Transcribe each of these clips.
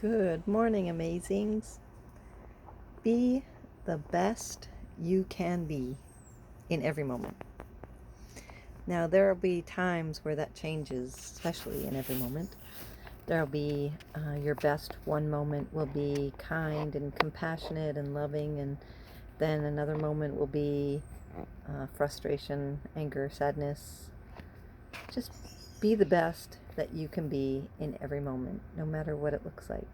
Good morning, amazings. Be the best you can be in every moment. Now, there will be times where that changes, especially in every moment. There will be your best one moment will be kind and compassionate and loving, and then another moment will be frustration, anger, sadness. Just be the best that you can be in every moment, no matter what it looks like.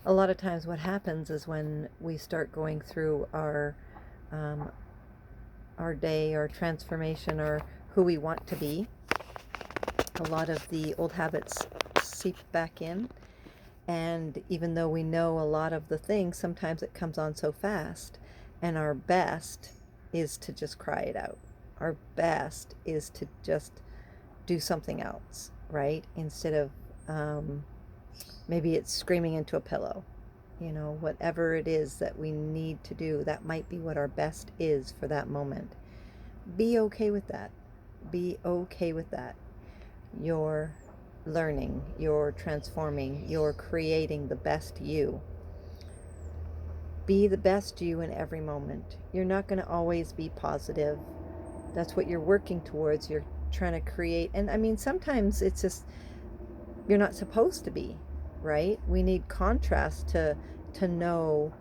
A lot of times what happens is when we start going through um, our day, our transformation, or who we want to be, a lot of the old habits seep back in. And even though we know a lot of the things, sometimes it comes on so fast. And our best is to just cry it out. Our best is to just do something else, right? Instead of maybe it's screaming into a pillow. Whatever it is that we need to do, that might be what our best is for that moment. Be okay with that. Be okay with that. You're learning, you're transforming, you're creating the best you. Be the best you in every moment. You're not going to always be positive. That's what you're working towards. You're trying to create. And I mean, sometimes it's just, you're not supposed to be, right? We need contrast to know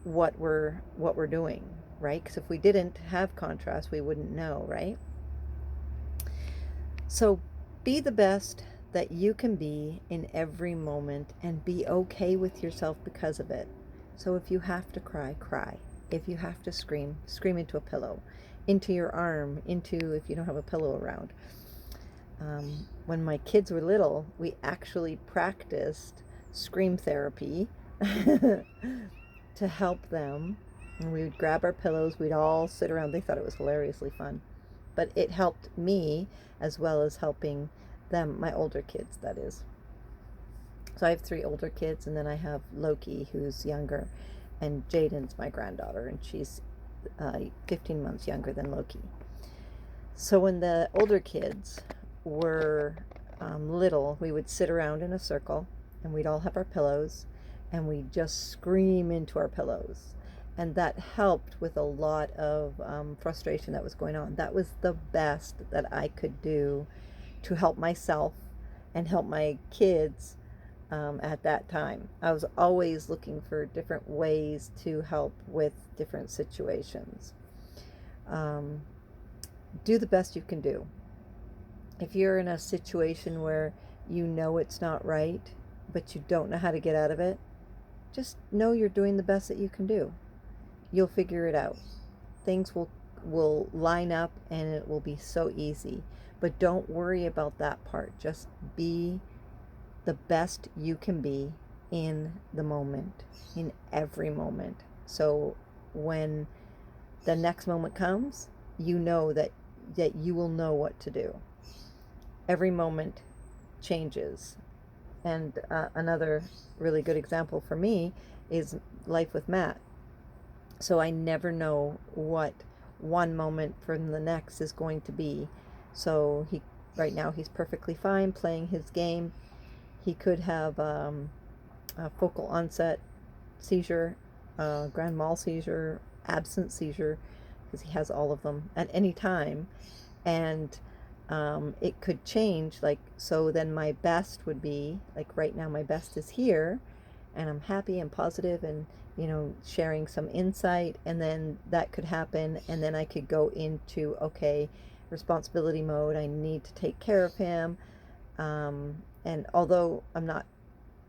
what we're doing, right? Because if we didn't have contrast, we wouldn't know, right? So be the best that you can be in every moment and be okay with yourself because of it. So if you have to cry, cry. If you have to scream, scream into a pillow, into your arm, into if you don't have a pillow around. When my kids were little, we actually practiced scream therapy to help them. And we would grab our pillows, we'd all sit around. They thought it was hilariously fun. But it helped me as well as helping them, my older kids, that is. So I have 3 older kids, and then I have Loki, who's younger, and Jaden's my granddaughter, and she's 15 months younger than Loki. So when the older kids were little, we would sit around in a circle, and we'd all have our pillows, and we'd just scream into our pillows. And that helped with a lot of frustration that was going on. That was the best that I could do to help myself and help my kids at that time. I was always looking for different ways to help with different situations. Do the best you can do. If you're in a situation where you know it's not right, but you don't know how to get out of it, just know you're doing the best that you can do. You'll figure it out. Things will line up and it will be so easy. But don't worry about that part. Just be the best you can be in the moment, in every moment. So when the next moment comes, you know that you will know what to do. Every moment changes. And another really good example for me is life with Matt. So I never know what one moment from the next is going to be. So right now he's perfectly fine playing his game. He could have a focal onset seizure, grand mal seizure, absent seizure, because he has all of them at any time. And it could change, so then my best would be, right now my best is here, and I'm happy and positive and, sharing some insight, and then that could happen, and then I could go into, okay, responsibility mode. I need to take care of him. And although I'm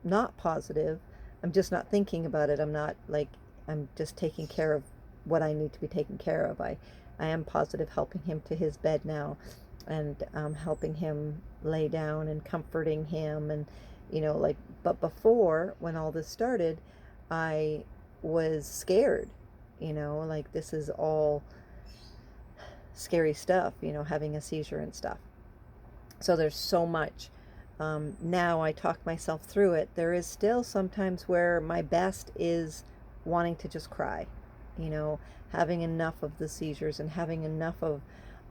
not positive, I'm just not thinking about it. I'm just taking care of what I need to be taken care of. I am positive, helping him to his bed now, and helping him lay down and comforting him, and but before, when all this started, I was scared, this is all scary stuff, having a seizure and stuff. So there's so much. Now I talk myself through it. There is still sometimes where my best is wanting to just cry, having enough of the seizures and having enough of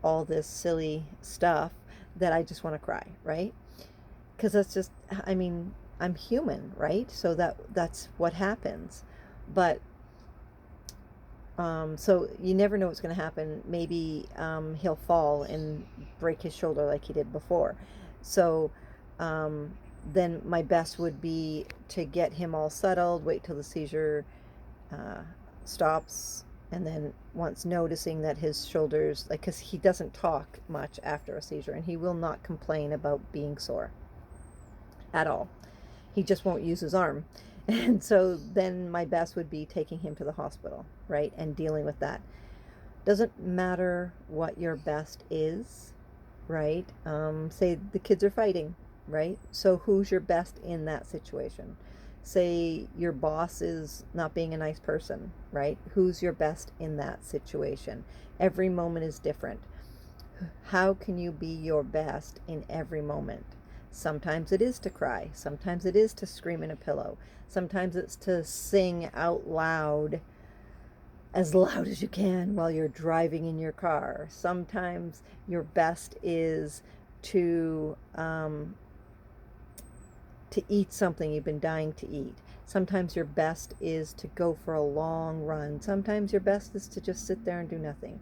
all this silly stuff that I just want to cry, right? Because that's just, I mean, I'm human, right? So that's what happens. But so you never know what's going to happen. Maybe he'll fall and break his shoulder like he did before. So um, then my best would be to get him all settled, wait till the seizure uh, stops, and then once noticing that his shoulders, like, because he doesn't talk much after a seizure, and he will not complain about being sore at all. He just won't use his arm. And so then my best would be taking him to the hospital, right? And dealing with that. Doesn't matter what your best is, right? Say the kids are fighting, right? So who's your best in that situation? Say your boss is not being a nice person, right? Who's your best in that situation? Every moment is different. How can you be your best in every moment? Sometimes it is to cry. Sometimes it is to scream in a pillow. Sometimes it's to sing out loud as you can while you're driving in your car. Sometimes your best is to eat something you've been dying to eat. Sometimes your best is to go for a long run. Sometimes your best is to just sit there and do nothing.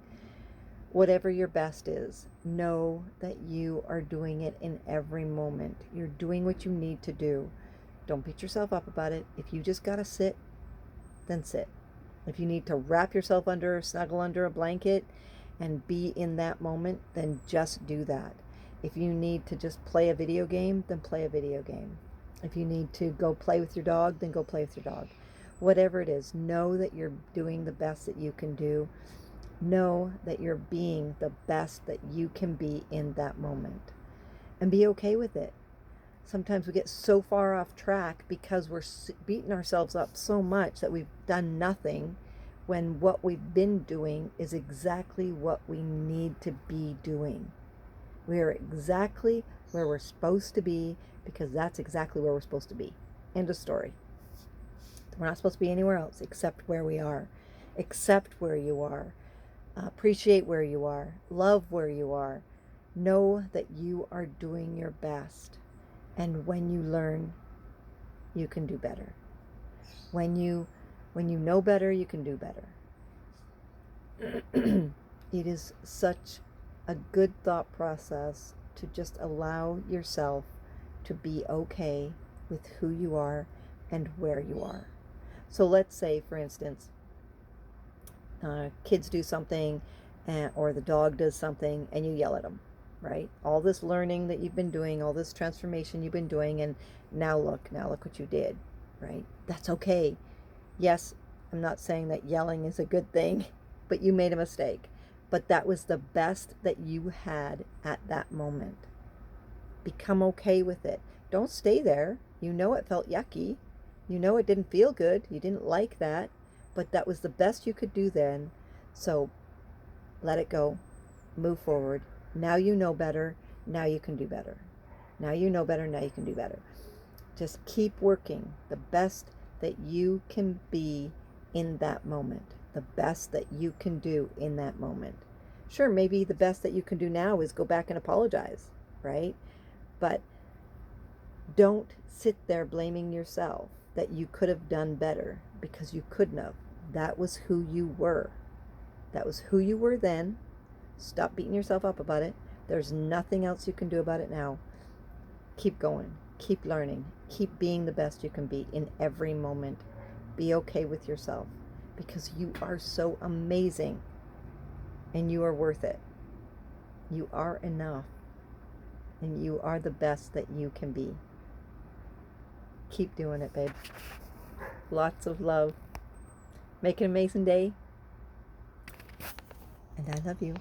Whatever your best is, know that you are doing it in every moment. You're doing what you need to do. Don't beat yourself up about it. If you just gotta sit, then sit. If you need to wrap yourself snuggle under a blanket and be in that moment, then just do that. If you need to just play a video game, then play a video game. If you need to go play with your dog, then go play with your dog. Whatever it is, know that you're doing the best that you can do. Know that you're being the best that you can be in that moment. And be okay with it. Sometimes we get so far off track because we're beating ourselves up so much that we've done nothing, when what we've been doing is exactly what we need to be doing. We are exactly where we're supposed to be, because that's exactly where we're supposed to be. End of story. We're not supposed to be anywhere else except where we are. Accept where you are. Appreciate where you are. Love where you are. Know that you are doing your best. And when you learn, you can do better. When you know better, you can do better. It is such a good thought process to just allow yourself to be okay with who you are and where you are. So let's say, for instance, kids do something, or the dog does something, and you yell at them, right? All this learning that you've been doing, all this transformation you've been doing, and now look what you did, right? That's okay. Yes, I'm not saying that yelling is a good thing, but you made a mistake. But that was the best that you had at that moment. Become okay with it. Don't stay there. You know it felt yucky. You know it didn't feel good. You didn't like that. But that was the best you could do then. So let it go. Move forward. Now you know better. Now you can do better. Now you know better. Now you can do better. Just keep working the best that you can be in that moment. The best that you can do in that moment. Sure, maybe the best that you can do now is go back and apologize, right? But don't sit there blaming yourself that you could have done better, because you couldn't have. That was who you were. That was who you were then. Stop beating yourself up about it. There's nothing else you can do about it now. Keep going. Keep learning. Keep being the best you can be in every moment. Be okay with yourself, because you are so amazing and you are worth it. You are enough, and you are the best that you can be. Keep doing it, babe. Lots of love. Make an amazing day. And I love you.